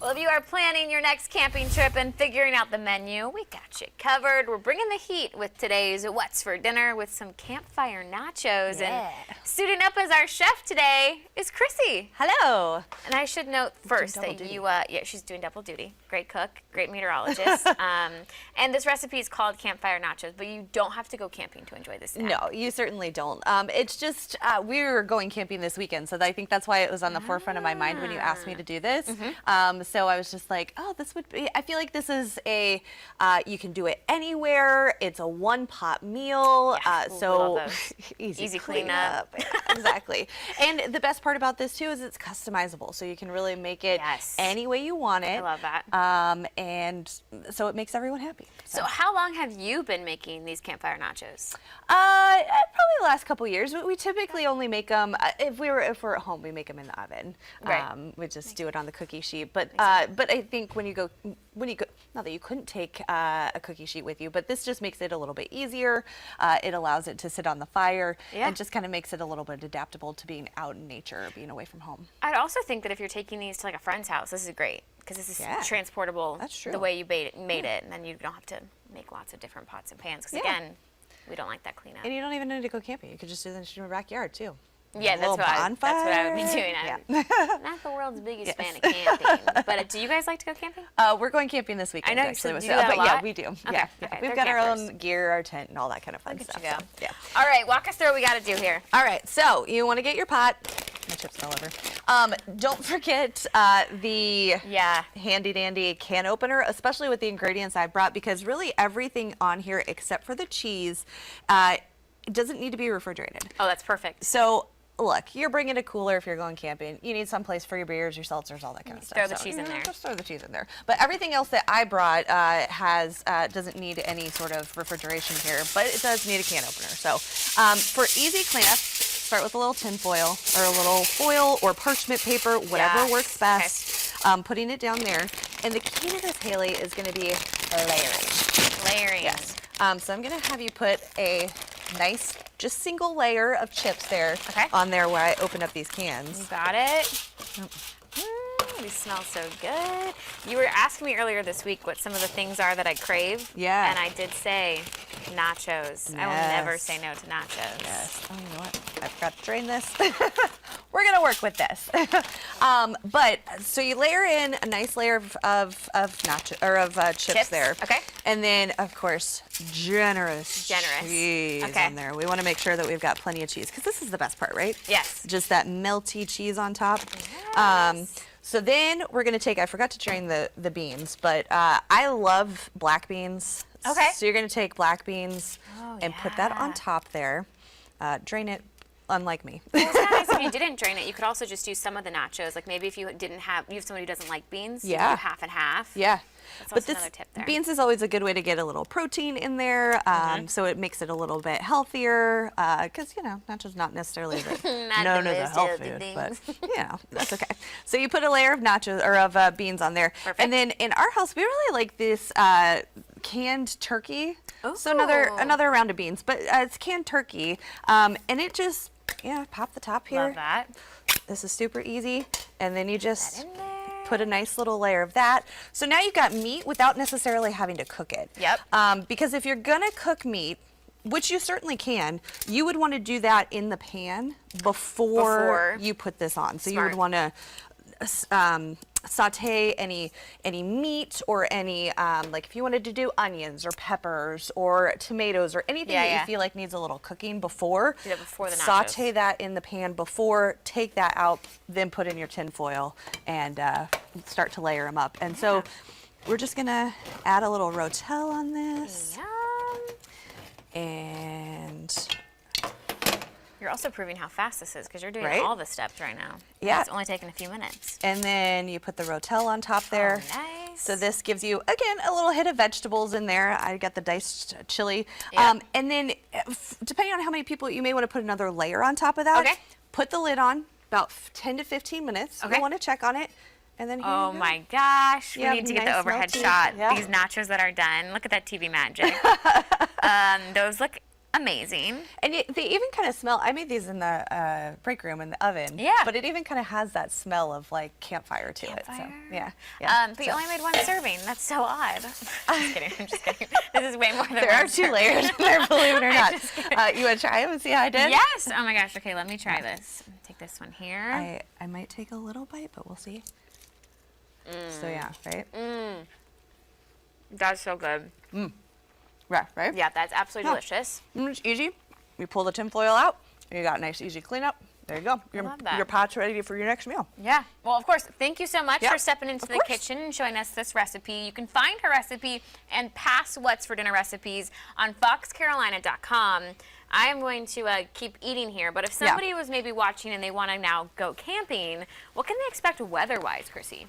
Well, if you are planning your next camping trip and figuring out the menu, we got you covered. We're bringing the heat with today's What's for Dinner with some Campfire nachos. Yeah. And suiting up as our chef today is Chrissy. Hello. And I should note first that she's doing double duty. Great cook, great meteorologist. And this recipe is called Campfire nachos, but you don't have to go camping to enjoy this snack. No, you certainly don't. It's just we were going camping this weekend, so I think that's why it was on the forefront of my mind when you asked me to do this. So I was just like, oh, this would be, I feel like this is a, you can do it anywhere. It's a one-pot meal. So easy cleanup. Yeah, exactly. And the best part about this too is it's customizable. So you can really make it any way you want it. I love that. And so it makes everyone happy. So how long have you been making these Campfire nachos? Probably the last couple years. We typically only make them if we're at home. We make them in the oven. Right. We just do it on the cookie sheet. But I think when you go, not that you couldn't take a cookie sheet with you, but this just makes it a little bit easier. It allows it to sit on the fire and just kind of makes it a little bit adaptable to being out in nature, being away from home. I'd also think that if you're taking these to like a friend's house, this is great because this is transportable. That's true. The way you made it, and then you don't have to make lots of different pots and pans. Because again, we don't like that cleanup. And you don't even need to go camping. You could just do this in your backyard too. Yeah, that's what I would be doing. I'm not the world's biggest fan of camping. But do you guys like to go camping? We're going camping this weekend. I know, actually. so do you do that a lot? Yeah, we do. Okay. We've got our own gear, our tent, and all that kind of fun stuff. So, all right, walk us through what we got to do here. All right, so you want to get your pot. My chips fell over. Don't forget the handy dandy can opener, especially with the ingredients I brought, because really everything on here except for the cheese doesn't need to be refrigerated. Oh, that's perfect. So look, you're bringing a cooler if you're going camping. You need some place for your beers, your seltzers, all that kind of stuff. Throw the cheese in there. Just throw the cheese in there. But everything else that I brought doesn't need any sort of refrigeration here, but it does need a can opener. So for easy cleanup, start with a little tin foil or a little foil or parchment paper, whatever works best. Putting it down there. And the key to this, Haley, is going to be layering. Layering. Yes. So I'm going to have you put a nice, just single layer of chips there on there where I open up these cans. You got it. These smell so good. You were asking me earlier this week what some of the things are that I crave. Yeah. And I did say nachos. Yes. I will never say no to nachos. Yes. Oh, you know what? I forgot to drain this. We're going to work with this. But so you layer in a nice layer of nacho or of chips there. Okay. And then, of course, generous cheese on there. We want to make sure that we've got plenty of cheese because this is the best part, right? Yes. Just that melty cheese on top. Yes. So then we're going to take, I forgot to drain the beans, but I love black beans. Okay. So you're going to take black beans and put that on top there. Drain it, unlike me. Well, it's nice if you didn't drain it. You could also just do some of the nachos. Like maybe if you didn't have, you have somebody who doesn't like beans, you do half and half. Yeah. That's also another tip there. Beans is always a good way to get a little protein in there, so it makes it a little bit healthier. Because nachos not necessarily known as a health food, but that's okay. So you put a layer of nachos or of beans on there, and then in our house we really like this canned turkey. Ooh. So another round of beans, but it's canned turkey, and it just pop the top here. Love that. This is super easy, and then you just put a nice little layer of that. So now you've got meat without necessarily having to cook it. Yep. Because if you're gonna cook meat, which you certainly can, you would want to do that in the pan before you put this on. So you would want to saute any meat or any like if you wanted to do onions or peppers or tomatoes or anything that you feel like needs a little cooking before. Do that before the nachos. Saute that in the pan before, take that out, then put in your tin foil and start to layer them up. And so we're just gonna add a little rotel on this. And you're also proving how fast this is because you're doing all the steps right now. Yeah. It's only taking a few minutes. And then you put the rotel on top there. Oh, nice. So this gives you, again, a little hit of vegetables in there. I got the diced chili. And then depending on how many people, you may want to put another layer on top of that. Okay. Put the lid on about 10 to 15 minutes. Okay. You want to check on it. And then oh my gosh, we need to get the overhead shot. These nachos that are done. Look at that TV magic. Those look Amazing. And they even kind of smell. I made these in the break room in the oven. Yeah. But it even kind of has that smell of like campfire to it. So yeah. But you only made one serving. That's so odd. I'm just kidding. I'm just kidding. This is way more than there are 2 layers in there, believe it or not. You want to try them and see how I did? Yes. Oh my gosh. Okay, let me try this. Take this one here. I might take a little bite, but we'll see. So yeah, right? That's so good. Right? Yeah, that's absolutely delicious. It's easy. You pull the tinfoil out. You got a nice, easy cleanup. There you go. Your pot's ready for your next meal. Yeah. Well, of course, thank you so much for stepping into the kitchen and showing us this recipe. You can find her recipe and past What's for Dinner recipes on foxcarolina.com. I'm going to keep eating here, but if somebody was maybe watching and they want to now go camping, what can they expect weather-wise, Chrissy?